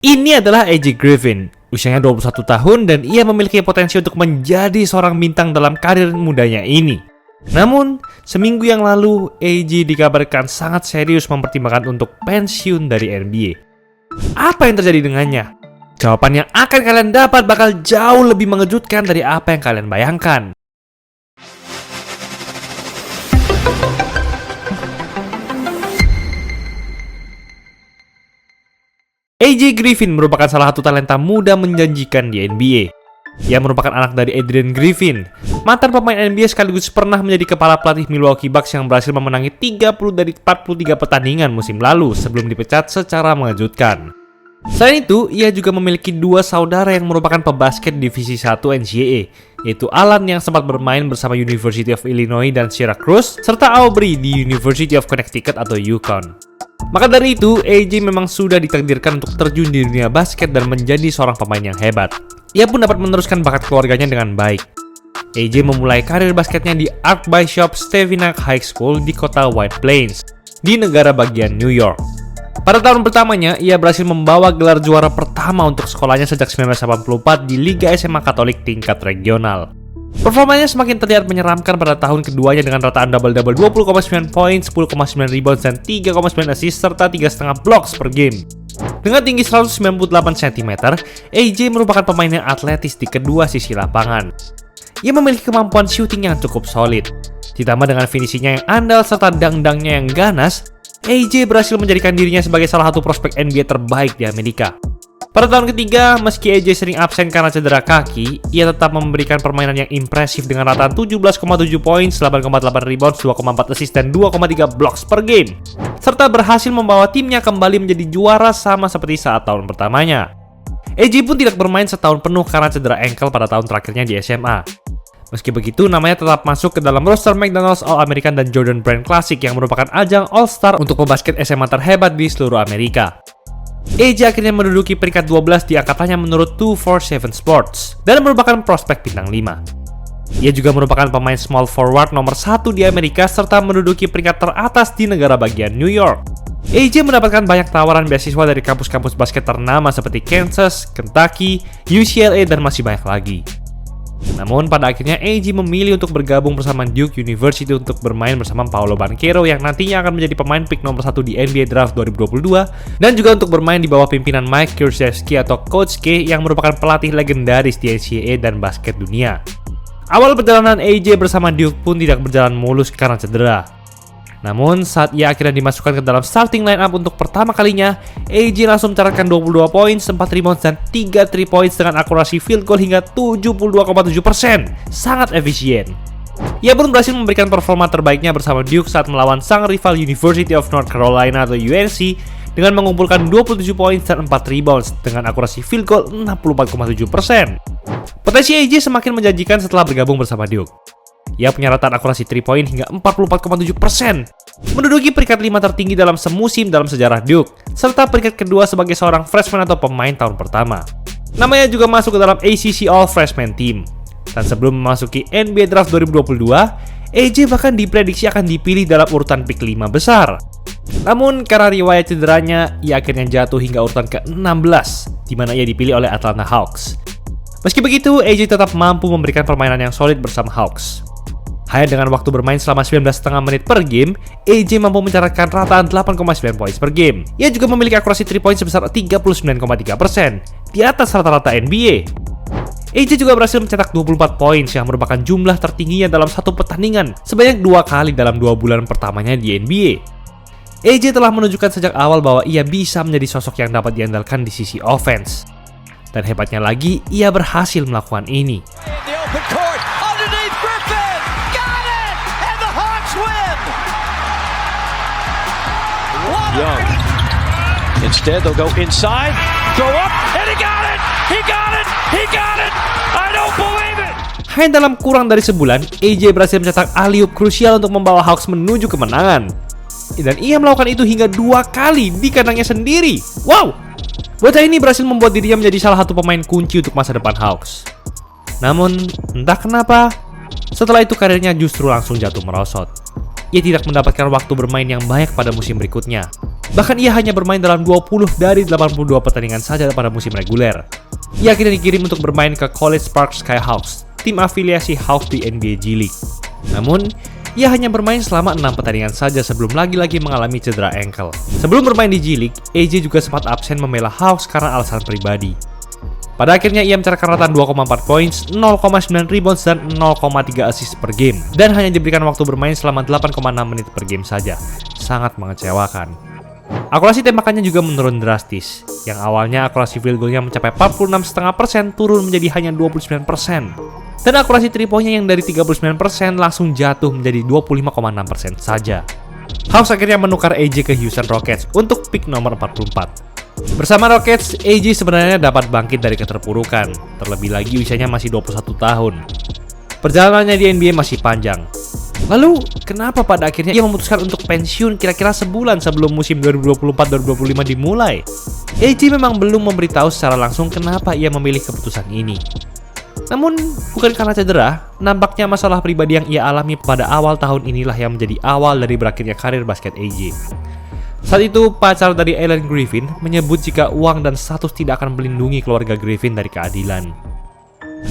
Ini adalah AJ Griffin. Usianya 21 tahun dan ia memiliki potensi untuk menjadi seorang bintang dalam karir mudanya ini. Namun, seminggu yang lalu, AJ dikabarkan sangat serius mempertimbangkan untuk pensiun dari NBA. Apa yang terjadi dengannya? Jawaban yang akan kalian dapat bakal jauh lebih mengejutkan dari apa yang kalian bayangkan. AJ Griffin merupakan salah satu talenta muda menjanjikan di NBA. Ia merupakan anak dari Adrian Griffin, mantan pemain NBA sekaligus pernah menjadi kepala pelatih Milwaukee Bucks yang berhasil memenangi 30 dari 43 pertandingan musim lalu sebelum dipecat secara mengejutkan. Selain itu, ia juga memiliki dua saudara yang merupakan pebasket divisi 1 NCAA, yaitu Alan yang sempat bermain bersama University of Illinois dan Syracuse, serta Aubrey di University of Connecticut atau UConn. Maka dari itu, AJ memang sudah ditakdirkan untuk terjun di dunia basket dan menjadi seorang pemain yang hebat. Ia pun dapat meneruskan bakat keluarganya dengan baik. AJ memulai karir basketnya di Archbishop Stevinac High School di kota White Plains, di negara bagian New York. Pada tahun pertamanya, ia berhasil membawa gelar juara pertama untuk sekolahnya sejak 1984 di Liga SMA Katolik tingkat regional. Performanya semakin terlihat menyeramkan pada tahun keduanya dengan rataan double-double 20,9 poin, 10,9 rebounds, dan 3,9 assist serta 3,5 blocks per game. Dengan tinggi 198 cm, AJ merupakan pemain yang atletis di kedua sisi lapangan. Ia memiliki kemampuan shooting yang cukup solid. Ditambah dengan finishingnya yang andal serta dang-dangnya yang ganas, AJ berhasil menjadikan dirinya sebagai salah satu prospek NBA terbaik di Amerika. Pada tahun ketiga, meski AJ sering absen karena cedera kaki, ia tetap memberikan permainan yang impresif dengan rataan 17,7 poin, 8,8 rebounds, 2,4 assist, dan 2,3 blocks per game, serta berhasil membawa timnya kembali menjadi juara sama seperti saat tahun pertamanya. AJ pun tidak bermain setahun penuh karena cedera ankle pada tahun terakhirnya di SMA. Meski begitu, namanya tetap masuk ke dalam roster McDonald's All-American dan Jordan Brand Classic yang merupakan ajang All-Star untuk pebasket SMA terhebat di seluruh Amerika. AJ akhirnya menduduki peringkat 12 di angkatannya menurut 247 Sports dan merupakan prospek bintang 5. Ia juga merupakan pemain small forward nomor 1 di Amerika serta menduduki peringkat teratas di negara bagian New York. AJ mendapatkan banyak tawaran beasiswa dari kampus-kampus basket ternama seperti Kansas, Kentucky, UCLA, dan masih banyak lagi. Namun pada akhirnya AJ memilih untuk bergabung bersama Duke University untuk bermain bersama Paolo Banchero yang nantinya akan menjadi pemain pick nomor 1 di NBA Draft 2022 dan juga untuk bermain di bawah pimpinan Mike Krzyzewski atau Coach K yang merupakan pelatih legendaris di NCAA dan basket dunia. Awal perjalanan AJ bersama Duke pun tidak berjalan mulus karena cedera. Namun saat ia akhirnya dimasukkan ke dalam starting lineup untuk pertama kalinya, AJ langsung mencatatkan 22 poin, 4 rebounds, dan 3 3 points dengan akurasi field goal hingga 72,7%. Sangat efisien. Ia pun berhasil memberikan performa terbaiknya bersama Duke saat melawan sang rival University of North Carolina atau UNC dengan mengumpulkan 27 poin dan 4 rebounds dengan akurasi field goal 64,7%. Potensi AJ semakin menjanjikan setelah bergabung bersama Duke. Ia punya rataan akurasi 3 point hingga 44,7%, menduduki peringkat 5 tertinggi dalam semusim dalam sejarah Duke, serta peringkat kedua sebagai seorang freshman atau pemain tahun pertama. Namanya juga masuk ke dalam ACC All Freshman Team. Dan sebelum memasuki NBA Draft 2022, AJ bahkan diprediksi akan dipilih dalam urutan pick 5 besar. Namun karena riwayat cederanya, ia akhirnya jatuh hingga urutan ke-16, di mana ia dipilih oleh Atlanta Hawks. Meski begitu, AJ tetap mampu memberikan permainan yang solid bersama Hawks. Hanya dengan waktu bermain selama 19,5 menit per game, AJ mampu mencatatkan rataan 8,9 poin per game. Ia juga memiliki akurasi 3 point sebesar 39,3%, di atas rata-rata NBA. AJ juga berhasil mencetak 24 poin yang merupakan jumlah tertingginya dalam satu pertandingan sebanyak 2 kali dalam 2 bulan pertamanya di NBA. AJ telah menunjukkan sejak awal bahwa ia bisa menjadi sosok yang dapat diandalkan di sisi offense. Dan hebatnya lagi, ia berhasil melakukan ini. Young. Instead, they'll go inside, throw up, and he got it! He got it! He got it! I don't believe it! Hanya dalam kurang dari sebulan, AJ berhasil mencetak alley-oop krusial untuk membawa Hawks menuju kemenangan. Dan ia melakukan itu hingga 2 kali di kandangnya sendiri. Wow! Bocah ini berhasil membuat dirinya menjadi salah satu pemain kunci untuk masa depan Hawks. Namun, entah kenapa, setelah itu karirnya justru langsung jatuh merosot. Ia tidak mendapatkan waktu bermain yang banyak pada musim berikutnya. Bahkan ia hanya bermain dalam 20 dari 82 pertandingan saja pada musim reguler. Ia akhirnya dikirim untuk bermain ke College Park Skyhawks, tim afiliasi Hawks di NBA G League. Namun, ia hanya bermain selama 6 pertandingan saja sebelum lagi-lagi mengalami cedera ankle. Sebelum bermain di G League, AJ juga sempat absen membela Hawks karena alasan pribadi. Pada akhirnya ia mencatatkan rata 2,4 poin, 0,9 rebounds, dan 0,3 assist per game. Dan hanya diberikan waktu bermain selama 8,6 menit per game saja. Sangat mengecewakan. Akurasi tembakannya juga menurun drastis. Yang awalnya akurasi field goal-nya mencapai 46,5% turun menjadi hanya 29%. Dan akurasi 3 poinnya yang dari 39% langsung jatuh menjadi 25,6% saja. Hawks akhirnya menukar AJ ke Houston Rockets untuk pick nomor 44. Bersama Rockets, AJ sebenarnya dapat bangkit dari keterpurukan, terlebih lagi usianya masih 21 tahun. Perjalanannya di NBA masih panjang. Lalu, kenapa pada akhirnya ia memutuskan untuk pensiun kira-kira sebulan sebelum musim 2024-2025 dimulai? AJ memang belum memberitahu secara langsung kenapa ia memilih keputusan ini. Namun, bukan karena cedera, nampaknya masalah pribadi yang ia alami pada awal tahun inilah yang menjadi awal dari berakhirnya karir basket AJ. Saat itu, pacar dari Allen Griffin menyebut jika uang dan status tidak akan melindungi keluarga Griffin dari keadilan.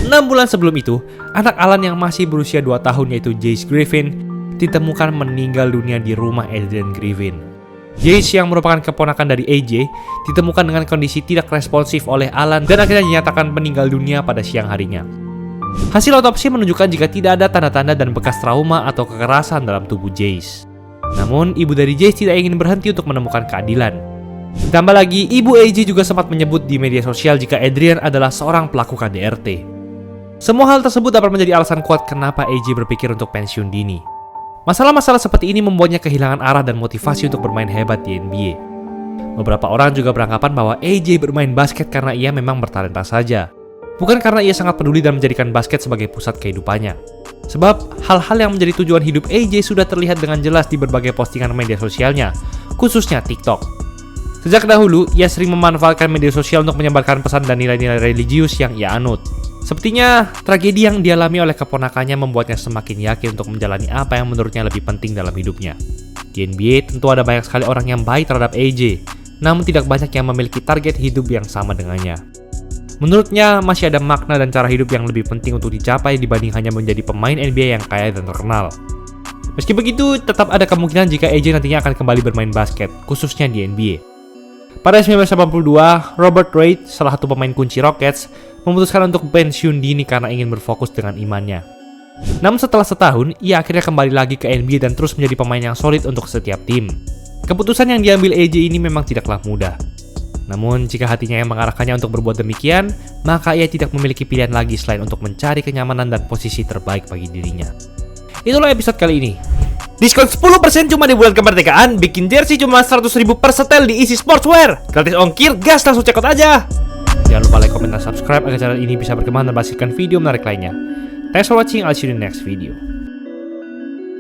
6 bulan sebelum itu, anak Alan yang masih berusia 2 tahun yaitu Jace Griffin ditemukan meninggal dunia di rumah Adrian Griffin. Jace yang merupakan keponakan dari AJ ditemukan dengan kondisi tidak responsif oleh Alan dan akhirnya dinyatakan meninggal dunia pada siang harinya. Hasil otopsi menunjukkan jika tidak ada tanda-tanda dan bekas trauma atau kekerasan dalam tubuh Jace. Namun, ibu dari Jace tidak ingin berhenti untuk menemukan keadilan. Ditambah lagi, ibu AJ juga sempat menyebut di media sosial jika Adrian adalah seorang pelaku KDRT. Semua hal tersebut dapat menjadi alasan kuat kenapa AJ berpikir untuk pensiun dini. Masalah-masalah seperti ini membuatnya kehilangan arah dan motivasi untuk bermain hebat di NBA. Beberapa orang juga beranggapan bahwa AJ bermain basket karena ia memang bertalenta saja, bukan karena ia sangat peduli dan menjadikan basket sebagai pusat kehidupannya. Sebab, hal-hal yang menjadi tujuan hidup AJ sudah terlihat dengan jelas di berbagai postingan media sosialnya, khususnya TikTok. Sejak dahulu, ia sering memanfaatkan media sosial untuk menyebarkan pesan dan nilai-nilai religius yang ia anut. Sepertinya, tragedi yang dialami oleh keponakannya membuatnya semakin yakin untuk menjalani apa yang menurutnya lebih penting dalam hidupnya. Di NBA, tentu ada banyak sekali orang yang baik terhadap AJ, namun tidak banyak yang memiliki target hidup yang sama dengannya. Menurutnya, masih ada makna dan cara hidup yang lebih penting untuk dicapai dibanding hanya menjadi pemain NBA yang kaya dan terkenal. Meski begitu, tetap ada kemungkinan jika AJ nantinya akan kembali bermain basket, khususnya di NBA. Pada 1982, Robert Reid, salah satu pemain kunci Rockets, memutuskan untuk pensiun dini karena ingin berfokus dengan imannya. Namun setelah setahun, ia akhirnya kembali lagi ke NBA dan terus menjadi pemain yang solid untuk setiap tim. Keputusan yang diambil AJ ini memang tidaklah mudah. Namun, jika hatinya yang mengarahkannya untuk berbuat demikian, maka ia tidak memiliki pilihan lagi selain untuk mencari kenyamanan dan posisi terbaik bagi dirinya. Itulah episode kali ini. Diskon 10% cuma di bulan kemerdekaan, bikin jersey cuma 100.000 per setel di Easy Sportswear. Gratis ongkir, gas langsung cekot aja. Jangan lupa like, comment, dan subscribe agar channel ini bisa berkembang dan menghasilkan video menarik lainnya. Thanks for watching, I'll see you in the next video.